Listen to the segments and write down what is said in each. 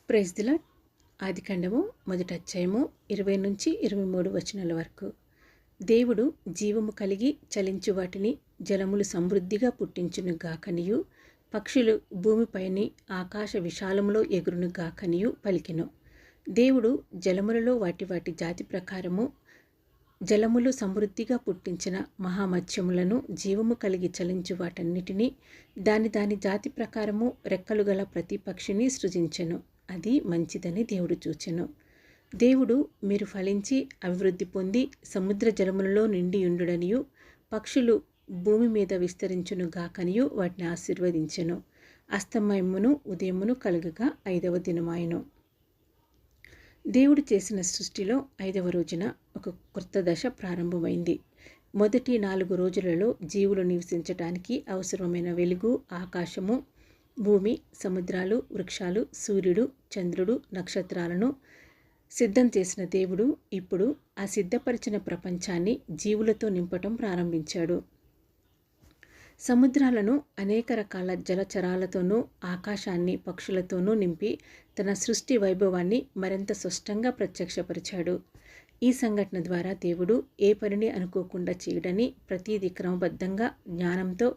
Praise the lord. ఆదికాండము మొదటి అధ్యాయము 20-23 వచనాల వరకు. దేవుడు జీవము కలిగి చలించు వాటిని జలములు సమృద్ధిగా పుట్టించును గాకనియు, పక్షులు భూమిపైని ఆకాశ విశాలములో ఎగురును గాకనియు పలికెను. దేవుడు జలములలో వాటి జాతి ప్రకారము జలములు సమృద్ధిగా పుట్టించిన మహామత్స్యములను, జీవము కలిగి చలించు వాటన్నిటినీ, దాని జాతి ప్రకారము రెక్కలు గల ప్రతి పక్షిని సృజించెను. అది మంచిదని దేవుడు చూచెను. దేవుడు మీరు ఫలించి అభివృద్ధి పొంది సముద్ర జలములలో నిండియుండుడనియు, పక్షులు భూమి మీద విస్తరించును గాకనియు వాటిని ఆశీర్వదించెను. అస్తమయమును ఉదయమును కలుగగా 5వ దినమాయెను. దేవుడు చేసిన సృష్టిలో 5వ రోజున ఒక కొత్త దశ ప్రారంభమైంది. మొదటి 4 రోజులలో జీవులు నివసించటానికి అవసరమైన వెలుగు, ఆకాశము, భూమి, సముద్రాలు, వృక్షాలు, సూర్యుడు, చంద్రుడు, నక్షత్రాలను సిద్ధం చేసిన దేవుడు ఇప్పుడు ఆ సిద్ధపరిచిన ప్రపంచాన్ని జీవులతో నింపటం ప్రారంభించాడు. సముద్రాలను అనేక రకాల జలచరాలతోనూ, ఆకాశాన్ని పక్షులతోనూ నింపి తన సృష్టి వైభవాన్ని మరింత స్పష్టంగా ప్రత్యక్షపరిచాడు. ఈ సంఘటన ద్వారా దేవుడు ఏ పనిని అనుకోకుండా చేయడని, ప్రతీది క్రమబద్ధంగా జ్ఞానంతో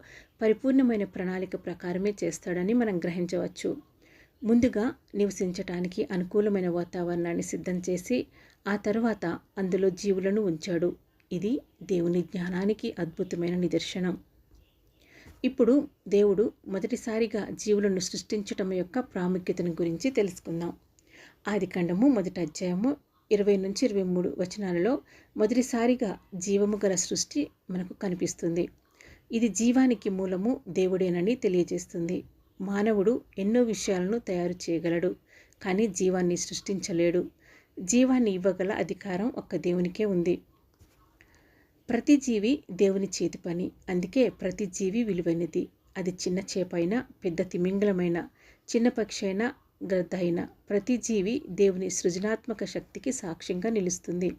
పరిపూర్ణమైన ప్రణాళిక ప్రకారమే చేస్తాడని మనం గ్రహించవచ్చు. ముందుగా నివసించటానికి అనుకూలమైన వాతావరణాన్ని సిద్ధం చేసి ఆ తరువాత అందులో జీవులను ఉంచాడు. ఇది దేవుని జ్ఞానానికి అద్భుతమైన నిదర్శనం. ఇప్పుడు దేవుడు మొదటిసారిగా జీవులను సృష్టించటం యొక్క ప్రాముఖ్యతను గురించి తెలుసుకుందాం. ఆదికాండము మొదటి అధ్యాయము 20-23 వచనాలలో మొదటిసారిగా జీవము గల సృష్టి మనకు కనిపిస్తుంది. ఇది జీవానికి మూలము దేవుడేనని తెలియజేస్తుంది. మానవుడు ఎన్నో విషయాలను తయారు చేయగలడు, కానీ జీవాన్ని సృష్టించలేడు. జీవాన్ని ఇవ్వగల అధికారం ఒక్క దేవునికే ఉంది. ప్రతి జీవి దేవుని చేతి పని. అందుకే ప్రతి జీవి విలువైనది. అది చిన్న చేపైనా, పెద్ద తిమింగలమైన, చిన్న పక్షి అయినా, గద్ద అయినా, ప్రతి జీవి దేవుని సృజనాత్మక శక్తికి సాక్ష్యంగా నిలుస్తుంది.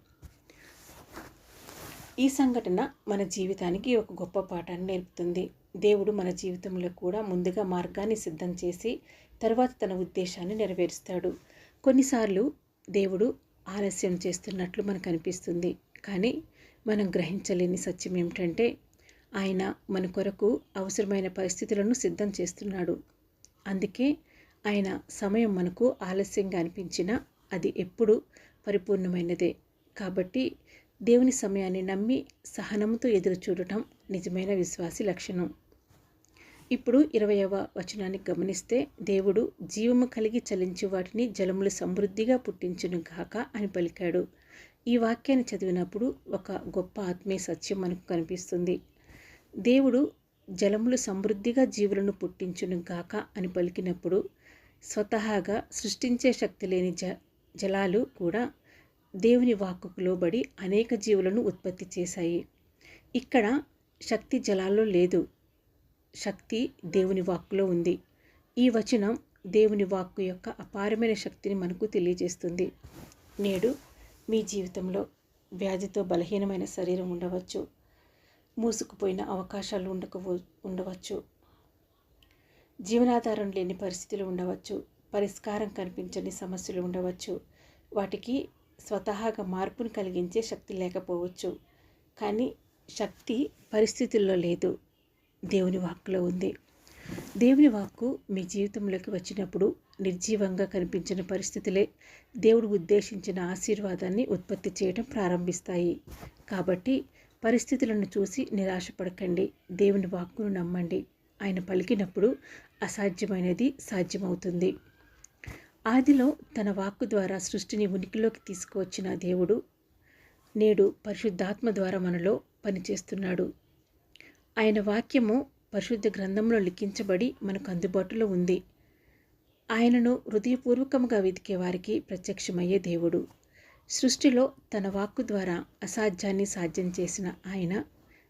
ఈ సంఘటన మన జీవితానికి ఒక గొప్ప పాఠాన్ని నేర్పుతుంది. దేవుడు మన జీవితంలో కూడా ముందుగా మార్గాన్ని సిద్ధం చేసి తర్వాత తన ఉద్దేశాన్ని నెరవేరుస్తాడు. కొన్నిసార్లు దేవుడు ఆలస్యం చేస్తున్నట్లు మనకు అనిపిస్తుంది, కానీ మనం గ్రహించలేని సత్యం ఏమిటంటే ఆయన మన కొరకు అవసరమైన పరిస్థితులను సిద్ధం చేస్తున్నాడు. అందుకే ఆయన సమయం మనకు ఆలస్యంగా అనిపించినా అది ఎప్పుడూ పరిపూర్ణమైనదే. కాబట్టి దేవుని సమయాన్ని నమ్మి సహనంతో ఎదురు చూడటం నిజమైన విశ్వాసి లక్షణం. ఇప్పుడు 20వ వచనాన్ని గమనిస్తే దేవుడు జీవము కలిగి చలించు వాటిని జలములు సమృద్ధిగా పుట్టించును గాక అని పలికాడు. ఈ వాక్యాన్ని చదివినప్పుడు ఒక గొప్ప ఆత్మీయ సత్యం మనకు కనిపిస్తుంది. దేవుడు జలములు సమృద్ధిగా జీవులను పుట్టించును గాక అని పలికినప్పుడు స్వతహాగా సృష్టించే శక్తి లేని జలాలు కూడా దేవుని వాక్కుకు లోబడి అనేక జీవులను ఉత్పత్తి చేశాయి. ఇక్కడ శక్తి జలాల్లో లేదు, శక్తి దేవుని వాక్కులో ఉంది. ఈ వచనం దేవుని వాక్కు యొక్క అపారమైన శక్తిని మనకు తెలియజేస్తుంది. నేడు మీ జీవితంలో వ్యాధితో బలహీనమైన శరీరం ఉండవచ్చు, మూసుకుపోయిన అవకాశాలు ఉండవచ్చు, జీవనాధారం లేని పరిస్థితులు ఉండవచ్చు, పరిష్కారం కనిపించని సమస్యలు ఉండవచ్చు. వాటికి స్వతహాగా మార్పును కలిగించే శక్తి లేకపోవచ్చు, కానీ శక్తి పరిస్థితుల్లో లేదు, దేవుని వాక్కులో ఉంది. దేవుని వాక్కు మీ జీవితంలోకి వచ్చినప్పుడు నిర్జీవంగా కనిపించిన పరిస్థితులే దేవుడు ఉద్దేశించిన ఆశీర్వాదాన్ని ఉత్పత్తి చేయడం ప్రారంభిస్తాయి. కాబట్టి పరిస్థితులను చూసి నిరాశపడకండి, దేవుని వాక్కును నమ్మండి. ఆయన పలికినప్పుడు అసాధ్యమైనది సాధ్యమవుతుంది. ఆదిలో తన వాక్కు ద్వారా సృష్టిని ఉనికిలోకి తీసుకువచ్చిన దేవుడు నేడు పరిశుద్ధాత్మ ద్వారా మనలో పనిచేస్తున్నాడు. ఆయన వాక్యము పరిశుద్ధ గ్రంథంలో లిఖించబడి మనకు అందుబాటులో ఉంది. ఆయనను హృదయపూర్వకంగా వెతికే వారికి ప్రత్యక్షమయ్యే దేవుడు. సృష్టిలో తన వాక్కు ద్వారా అసాధ్యాన్ని సాధ్యం చేసిన ఆయన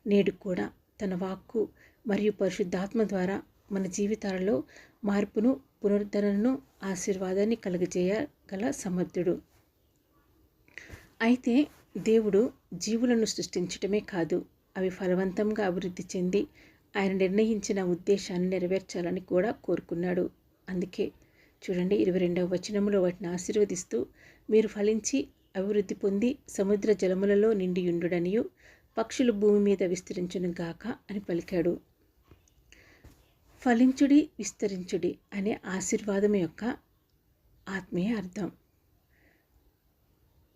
నేడు కూడా తన వాక్కు మరియు పరిశుద్ధాత్మ ద్వారా మన జీవితాలలో మార్పును, పునరుద్ధరణను, ఆశీర్వాదాన్ని కలుగజేయగల సమర్థుడు. అయితే దేవుడు జీవులను సృష్టించటమే కాదు, అవి ఫలవంతంగా అభివృద్ధి చెంది ఆయన నిర్ణయించిన ఉద్దేశాన్ని నెరవేర్చాలని కూడా కోరుకున్నాడు. అందుకే చూడండి 22వ వచనంలో వాటిని ఆశీర్వదిస్తూ, మీరు ఫలించి అభివృద్ధి పొంది సముద్ర జలములలో నిండియుండుడనియు పక్షులు భూమి మీద విస్తరించును గాక అని పలికాడు. ఫలించుడి విస్తరించుడి అనే ఆశీర్వాదం యొక్క ఆత్మీయ అర్థం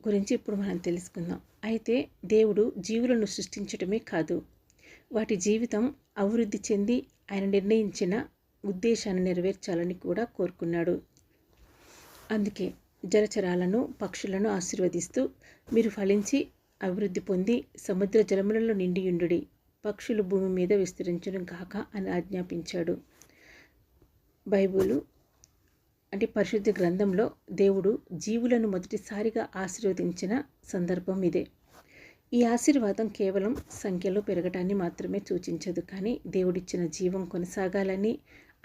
గురించి ఇప్పుడు మనం తెలుసుకుందాం. అయితే దేవుడు జీవులను సృష్టించడమే కాదు, వాటి జీవితం అభివృద్ధి చెంది ఆయన నిర్ణయించిన ఉద్దేశాన్ని నెరవేర్చాలని కూడా కోరుకున్నాడు. అందుకే జలచరాలను పక్షులను ఆశీర్వదిస్తూ, మీరు ఫలించి అభివృద్ధి పొంది సముద్ర జలములలో నిండియుండుడి, పక్షులు భూమి మీద విస్తరించును గాక అని ఆజ్ఞాపించాడు. బైబిలు అంటే పరిశుద్ధ గ్రంథంలో దేవుడు జీవులను మొదటిసారిగా ఆశీర్వదించిన సందర్భం ఇదే. ఈ ఆశీర్వాదం కేవలం సంఖ్యలో పెరగటాన్ని మాత్రమే సూచించదు, కానీ దేవుడిచ్చిన జీవం కొనసాగాలని,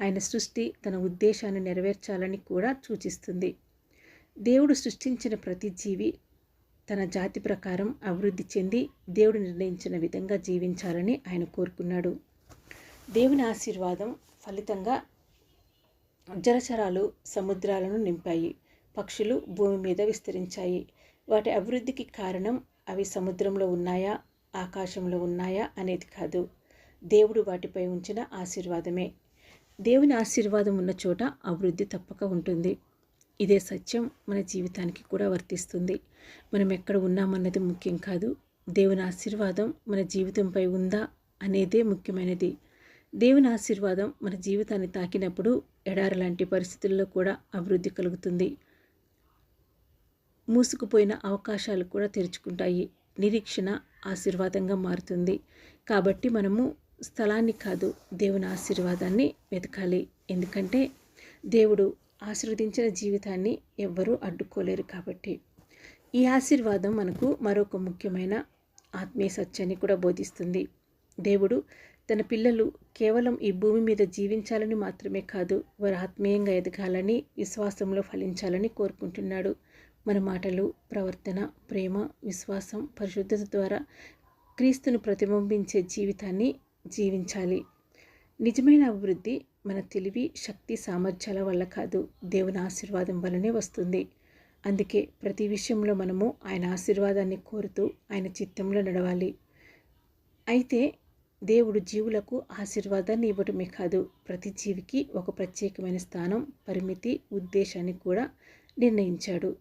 ఆయన సృష్టి తన ఉద్దేశాన్ని నెరవేర్చాలని కూడా సూచిస్తుంది. దేవుడు సృష్టించిన ప్రతి జీవి తన జాతి ప్రకారం అభివృద్ధి చెంది దేవుడు నిర్ణయించిన విధంగా జీవించాలని ఆయన కోరుకున్నాడు. దేవుని ఆశీర్వాదం ఫలితంగా జలచరాలు సముద్రాలను నింపాయి, పక్షులు భూమి మీద విస్తరించాయి. వాటి అభివృద్ధికి కారణం అవి సముద్రంలో ఉన్నాయా, ఆకాశంలో ఉన్నాయా అనేది కాదు, దేవుడు వాటిపై ఉంచిన ఆశీర్వాదమే. దేవుని ఆశీర్వాదం ఉన్న చోట అభివృద్ధి తప్పక ఉంటుంది. ఇదే సత్యం మన జీవితానికి కూడా వర్తిస్తుంది. మనం ఎక్కడ ఉన్నామన్నది ముఖ్యం కాదు, దేవుని ఆశీర్వాదం మన జీవితంపై ఉందా అనేదే ముఖ్యమైనది. దేవుని ఆశీర్వాదం మన జీవితాన్ని తాకినప్పుడు ఎడారి లాంటి పరిస్థితుల్లో కూడా అభివృద్ధి కలుగుతుంది. మూసుకుపోయిన అవకాశాలు కూడా తెరుచుకుంటాయి. నిరీక్షణ ఆశీర్వాదంగా మారుతుంది. కాబట్టి మనము స్థలాన్ని కాదు, దేవుని ఆశీర్వాదాన్ని వెతకాలి. ఎందుకంటే దేవుడు ఆశీర్వదించిన జీవితాన్ని ఎవ్వరూ అడ్డుకోలేరు కాబట్టి. ఈ ఆశీర్వాదం మనకు మరొక ముఖ్యమైన ఆత్మీయ సత్యాన్ని కూడా బోధిస్తుంది. దేవుడు తన పిల్లలు కేవలం ఈ భూమి మీద జీవించాలని మాత్రమే కాదు, వారు ఆత్మీయంగా ఎదగాలని, విశ్వాసంలో ఫలించాలని కోరుకుంటున్నాడు. మన మాటలు, ప్రవర్తన, ప్రేమ, విశ్వాసం, పరిశుద్ధత ద్వారా క్రీస్తును ప్రతిబింబించే జీవితాన్ని జీవించాలి. నిజమైన అభివృద్ధి మన తెలివి, శక్తి, సామర్థ్యాల వల్ల కాదు, దేవుని ఆశీర్వాదం వల్లనే వస్తుంది. అందుకే ప్రతి విషయంలో మనము ఆయన ఆశీర్వాదాన్ని కోరుతూ ఆయన చిత్తంలో నడవాలి. అయితే దేవుడు జీవులకు ఆశీర్వాదాన్ని ఇవ్వటమే కాదు, ప్రతి జీవికి ఒక ప్రత్యేకమైన స్థానం, పరిమితి, ఉద్దేశాన్ని కూడా నిర్ణయించాడు.